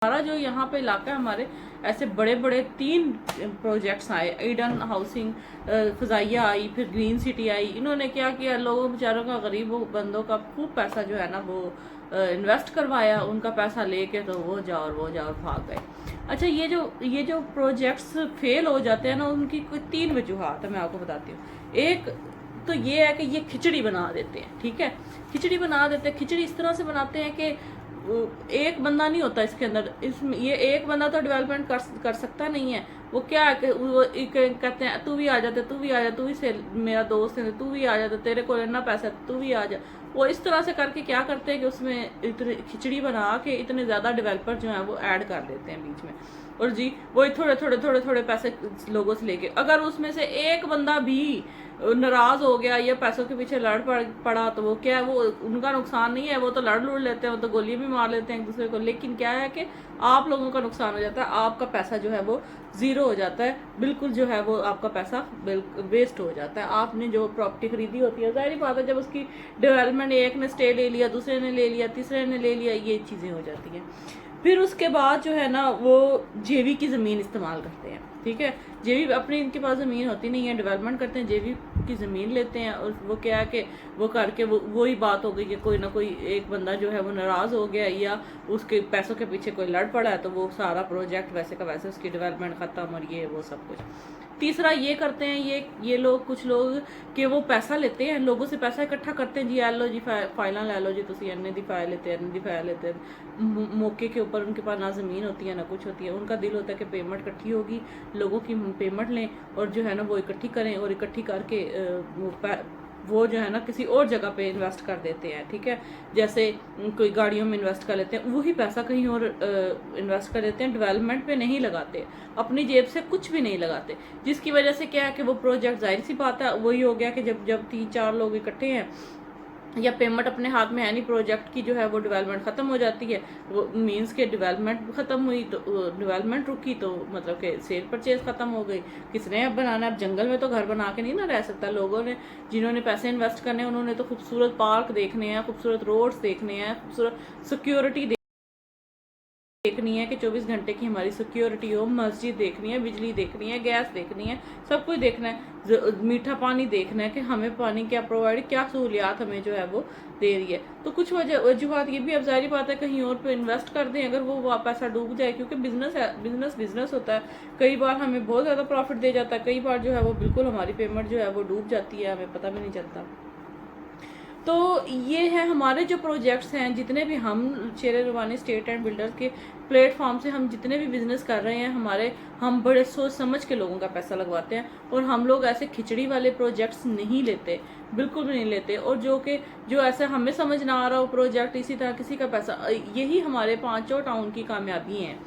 हमारा जो यहाँ पे इलाका है, हमारे ऐसे बड़े बड़े 3 प्रोजेक्ट्स आए, ईडन हाउसिंग, फजाइया आई, फिर ग्रीन सिटी आई। इन्होंने क्या किया, लोगों बेचारों का, गरीब बंदों का खूब पैसा जो है ना वो इन्वेस्ट करवाया, उनका पैसा लेके तो वो जाओ और भाग गए। अच्छा, ये जो प्रोजेक्ट्स फेल हो जाते हैं ना, उनकी कोई 3 वजूहात है, मैं आपको बताती हूँ। एक तो ये है कि ये खिचड़ी बना देते हैं, ठीक है, खिचड़ी बना देते हैं। खिचड़ी इस तरह से बनाते हैं कि एक बंदा नहीं होता इसके अंदर, इसमें ये एक बंदा तो डेवलपमेंट कर सकता नहीं है। वो क्या है कि वो कहते हैं तू भी आ जाते, तू भी आ जा, तू भी से मेरा दोस्त है, तू भी आ जाता, तेरे को इतना पैसा है, तू भी आ जा। वो इस तरह से करके क्या करते हैं कि उसमें इतनी खिचड़ी बना के इतने ज़्यादा डेवलपर जो है वो ऐड कर देते हैं बीच में, और जी वही थोड़े पैसे लोगों से लेके, अगर उसमें से एक बंदा भी नाराज हो गया या पैसों के पीछे लड़ पड़ा तो वो क्या है, वो उनका नुकसान नहीं है, वो तो लड़ लेते हैं, वो तो गोली भी मार लेते हैं एक दूसरे को। लेकिन क्या है कि आप लोगों का नुकसान हो जाता है, आपका पैसा जो है वो जीरो हो जाता है, बिल्कुल जो है वो आपका पैसा वेस्ट हो जाता है। आपने जो प्रॉपर्टी खरीदी होती है, जाहिर बात है जब उसकी डेवलपमेंट एक ने स्टे ले लिया, दूसरे ने ले लिया, तीसरे ने ले लिया, ये चीज़ें हो जाती हैं। फिर उसके बाद जो है ना वो जेवी की ज़मीन इस्तेमाल करते हैं, ठीक है, जेवी अपनी इनके पास ज़मीन होती नहीं है, डेवलपमेंट करते हैं, जेवी की ज़मीन लेते हैं, और वो क्या है कि वो करके वही बात हो गई कि कोई ना कोई एक बंदा जो है वो नाराज़ हो गया या उसके पैसों के पीछे कोई लड़ पड़ा है, तो वो सारा प्रोजेक्ट वैसे का वैसे उसकी डेवलपमेंट ख़त्म, और ये वो सब कुछ। तीसरा ये करते हैं ये लोग, कुछ लोग कि वो पैसा लेते हैं, लोगों से पैसा इकट्ठा करते हैं, जी आ लो जी फाइल ले लो जी, तुम इन्ने दी फाइल लेते हैं। मौके के ऊपर उनके पास ना ज़मीन होती है ना कुछ होती है, उनका दिल होता है कि पेमेंट इकट्ठी होगी, लोगों की पेमेंट लें और जो है ना वो इकट्ठी करें, और इकट्ठी करके वो जो है ना किसी और जगह पे इन्वेस्ट कर देते हैं, ठीक है, जैसे कोई गाड़ियों में इन्वेस्ट कर लेते हैं, वही पैसा कहीं और इन्वेस्ट कर देते हैं, डेवलपमेंट पे नहीं लगाते, अपनी जेब से कुछ भी नहीं लगाते, जिसकी वजह से क्या है कि वो प्रोजेक्ट, जाहिर सी बात है वही हो गया कि जब 3-4 लोग इकट्ठे हैं या पेमेंट अपने हाथ में है नहीं, प्रोजेक्ट की जो है वो डेवलपमेंट ख़त्म हो जाती है, वो मींस के डेवलपमेंट ख़त्म हुई तो डेवलपमेंट रुकी तो मतलब कि सेल परचेज ख़त्म हो गई। किसने अब बनाना है, अब जंगल में तो घर बना के नहीं ना रह सकता, लोगों ने जिन्होंने पैसे इन्वेस्ट करने हैं उन्होंने तो खूबसूरत पार्क देखने हैं, खूबसूरत रोड्स देखने हैं, खूबसूरत सिक्योरिटी देखनी है कि 24 घंटे की हमारी सिक्योरिटी हो, मस्जिद देखनी है, बिजली देखनी है, गैस देखनी है, सब कुछ देखना है, मीठा पानी देखना है कि हमें पानी क्या प्रोवाइड, क्या सहूलियात हमें जो है वो दे रही है। तो कुछ वजूहत ये भी, अब जाहिर बात है कहीं और पे इन्वेस्ट कर दें अगर वो पैसा डूब जाए, क्योंकि बिजनेस है, बिजनेस होता है, कई बार हमें बहुत ज़्यादा प्रॉफिट दे जाता है, कई बार जो है वो बिल्कुल हमारी पेमेंट जो है वो डूब जाती है, हमें पता भी नहीं चलता। तो ये है हमारे जो प्रोजेक्ट्स हैं, जितने भी हम शेर रवानी स्टेट एंड बिल्डर्स के प्लेटफॉर्म से हम जितने भी बिजनेस कर रहे हैं, हम बड़े सोच समझ के लोगों का पैसा लगवाते हैं, और हम लोग ऐसे खिचड़ी वाले प्रोजेक्ट्स नहीं लेते, बिल्कुल भी नहीं लेते। और जो ऐसा हमें समझ ना आ रहा हो प्रोजेक्ट, इसी तरह किसी का पैसा, यही हमारे 5 टाउन की कामयाबी है,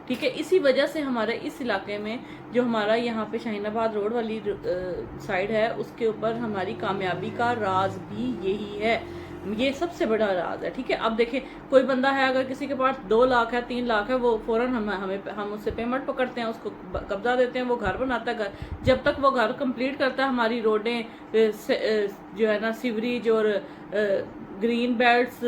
ठीक है। इसी वजह से हमारे इस इलाके में जो हमारा यहाँ पे शाहीनाबाद रोड वाली साइड है, उसके ऊपर हमारी कामयाबी का राज भी यही है, ये सबसे बड़ा राज है, ठीक है। अब देखें, कोई बंदा है अगर किसी के पास 2 लाख है, 3 लाख है, वो फौरन हम उससे पेमेंट पकड़ते हैं, उसको कब्जा देते हैं, वो घर बनाता है। घर जब तक वो घर कंप्लीट करता है, हमारी रोडें जो है ना, सीवरेज और green belts,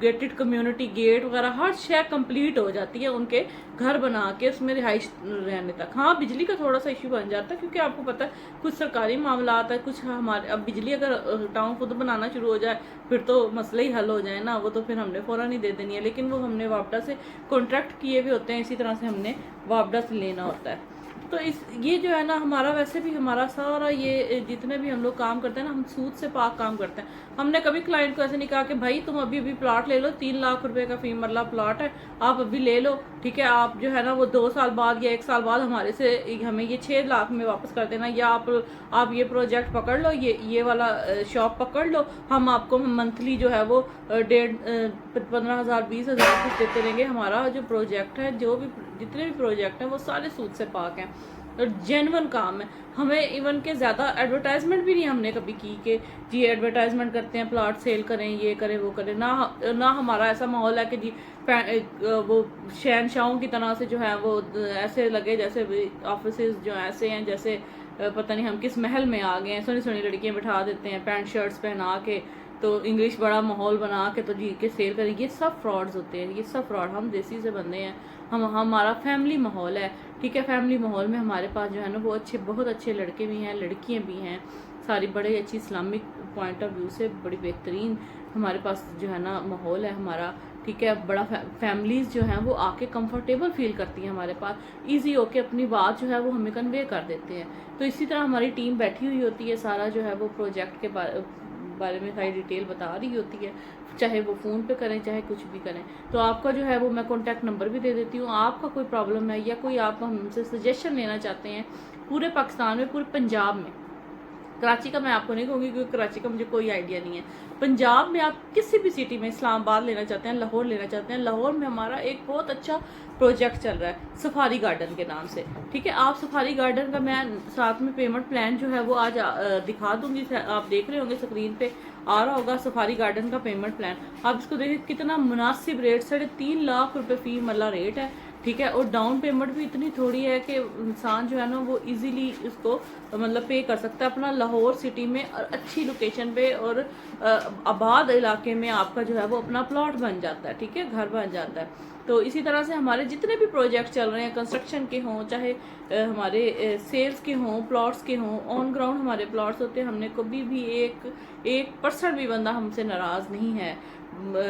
gated community gate वगैरह हर शय कंप्लीट हो जाती है उनके घर बना के उसमें रिहाइश रहने तक। हाँ, बिजली का थोड़ा सा इश्यू बन जाता है, क्योंकि आपको पता है कुछ सरकारी मामला आता है, कुछ हमारे, अब बिजली अगर टाउन खुद बनाना शुरू हो जाए फिर तो मसले ही हल हो जाए ना, वो तो फिर हमने फ़ौरन ही दे देनी है, लेकिन वो हमने वापडा से कॉन्ट्रैक्ट किए भी होते हैं, इसी तरह से हमने वापडा से लेना होता है। तो ये जो है ना, हमारा वैसे भी हमारा सारा ये जितने भी हम लोग काम करते हैं ना, हम सूद से पाक काम करते हैं। हमने कभी क्लाइंट को ऐसे नहीं कहा कि भाई तुम अभी प्लाट ले लो, 3 लाख रुपए का फी मरला प्लाट है, आप अभी ले लो, ठीक है, आप जो है ना वो 2 साल बाद या 1 साल बाद हमें ये 6 लाख में वापस कर देना, या आप ये प्रोजेक्ट पकड़ लो, ये वाला शॉप पकड़ लो, हम आपको मंथली जो है वो 15,000 20,000 कुछ देते रहेंगे। हमारा जो प्रोजेक्ट है, जितने भी प्रोजेक्ट हैं वो सारे सूद से पाक हैं और जेन्युइन काम है। हमें इवन के ज़्यादा एडवर्टाइजमेंट भी नहीं हमने कभी की कि जी एडवर्टाइजमेंट करते हैं, प्लाट सेल करें, ये करें वो करें, ना हमारा ऐसा माहौल है कि जी वो शहनशाहों की तरह से जो है वो ऐसे लगे जैसे ऑफिस जो ऐसे हैं जैसे पता नहीं हम किस महल में आ गए हैं, सोनी सोनी लड़कियां बिठा देते हैं, पैंट शर्ट्स पहना के तो इंग्लिश बड़ा माहौल बना के तो जी के सेल करें, ये सब फ्रॉड्स होते हैं, ये सब फ्रॉड। हम देसी से बंदे हैं, हम हमारा फैमिली माहौल है, ठीक है। फैमिली माहौल में हमारे पास जो है ना वो अच्छे, बहुत अच्छे लड़के भी हैं, लड़कियां भी हैं, सारी बड़ी अच्छी इस्लामिक पॉइंट ऑफ व्यू से बड़ी बेहतरीन हमारे पास जो है ना माहौल है हमारा, ठीक है। बड़ा फैमिलीज़ जो हैं वो आके कंफर्टेबल फील करती हैं हमारे पास, इजी होके अपनी बात जो है वो हमें कन्वे कर देते हैं। तो इसी तरह हमारी टीम बैठी हुई होती है, सारा जो है वो प्रोजेक्ट के बारे में सारी डिटेल बता रही होती है, चाहे वो फ़ोन पे करें चाहे कुछ भी करें। तो आपका जो है वो मैं कॉन्टैक्ट नंबर भी दे देती हूँ। आपका कोई प्रॉब्लम है या कोई आप हमसे सजेशन लेना चाहते हैं पूरे पाकिस्तान में, पूरे पंजाब में, कराची का मैं आपको नहीं कहूँगी क्योंकि कराची का मुझे कोई आइडिया नहीं है, पंजाब में आप किसी भी सिटी में, इस्लामाबाद लेना चाहते हैं, लाहौर लेना चाहते हैं, लाहौर में हमारा एक बहुत अच्छा प्रोजेक्ट चल रहा है सफारी गार्डन के नाम से, ठीक है। आप सफारी गार्डन का मैं साथ में पेमेंट प्लान जो है वो आज दिखा दूंगी, आप देख रहे होंगे स्क्रीन पे आ रहा होगा सफारी गार्डन का पेमेंट प्लान। आप इसको देखिए कितना मुनासिब रेट, 3.5 लाख रुपए फी मल्ला रेट है, ठीक है। और डाउन पेमेंट भी इतनी थोड़ी है कि इंसान जो है ना वो इजीली इसको मतलब पे कर सकता है। अपना लाहौर सिटी में और अच्छी लोकेशन पे और आबाद इलाके में आपका जो है वो अपना प्लॉट बन जाता है, ठीक है, घर बन जाता है। तो इसी तरह से हमारे जितने भी प्रोजेक्ट चल रहे हैं, कंस्ट्रक्शन के हों चाहे हमारे सेल्स के हों, प्लॉट्स के हों, ऑन ग्राउंड हमारे प्लॉट्स होते हैं, हमने कभी भी एक परसेंट भी बंदा हमसे नाराज़ नहीं है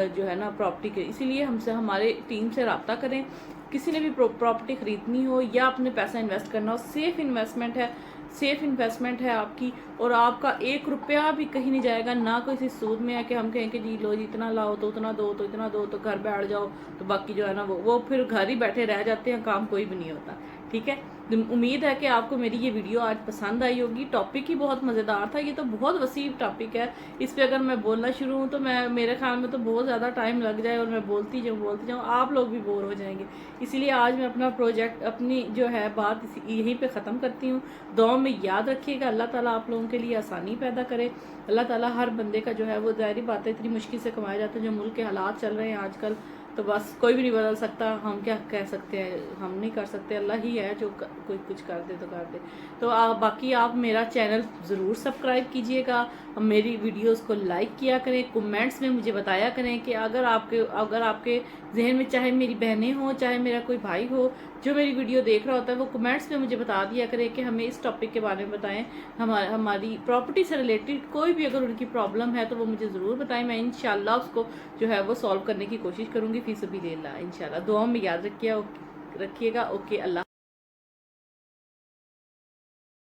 जो है ना प्रॉपर्टी के। इसीलिए हमसे, हमारे टीम से रब्ता करें, किसी ने भी प्रॉपर्टी ख़रीदनी हो या अपने पैसा इन्वेस्ट करना हो, सेफ़ इन्वेस्टमेंट है, सेफ़ इन्वेस्टमेंट है आपकी, और आपका 1 रुपया भी कहीं नहीं जाएगा, ना कोई सूद में है कि हम कहें कि जी लो जी इतना लाओ तो उतना दो, तो इतना दो तो घर बैठ जाओ, तो बाकी जो है ना वो फिर घर ही बैठे रह जाते हैं, काम कोई भी नहीं होता, ठीक है। उम्मीद है कि आपको मेरी ये वीडियो आज पसंद आई होगी। टॉपिक ही बहुत मज़ेदार था, ये तो बहुत वसीब टॉपिक है, इस पर अगर मैं बोलना शुरू हूँ तो मेरे ख्याल में तो बहुत ज़्यादा टाइम लग जाए और मैं बोलती जाऊँ, आप लोग भी बोर हो जाएंगे। इसीलिए आज मैं अपना प्रोजेक्ट, अपनी जो है बात यहीं पे ख़त्म करती हूँ। दुआ में याद रखिएगा, अल्लाह ताला आप लोगों के लिए आसानी पैदा करे, अल्लाह ताला हर बंदे का जो है वो, ज़ाहिर बात है इतनी मुश्किल से कमाया जाता है, जो मुल्क के हालात चल रहे हैं आजकल, तो बस कोई भी नहीं बदल सकता, हम क्या कह सकते हैं, हम नहीं कर सकते, अल्लाह ही है जो कोई कुछ कर दे तो कर दे। तो बाकी आप मेरा चैनल ज़रूर सब्सक्राइब कीजिएगा, मेरी वीडियोस को लाइक किया करें, कमेंट्स में मुझे बताया करें कि अगर आपके जहन में चाहे मेरी बहनें हों चाहे मेरा कोई भाई हो जो मेरी वीडियो देख रहा होता है, वो कमेंट्स में मुझे बता दिया करें कि हमें इस टॉपिक के बारे में बताएं, हमारी प्रॉपर्टी से रिलेटेड कोई भी अगर उनकी प्रॉब्लम है तो वो मुझे ज़रूर बताएं, मैं इंशाल्लाह उसको जो है वो सॉल्व करने की कोशिश करूँगी, फी सबीलिल्लाह इंशाल्लाह। दुआ में याद रखिएगा। ओके, अल्लाह।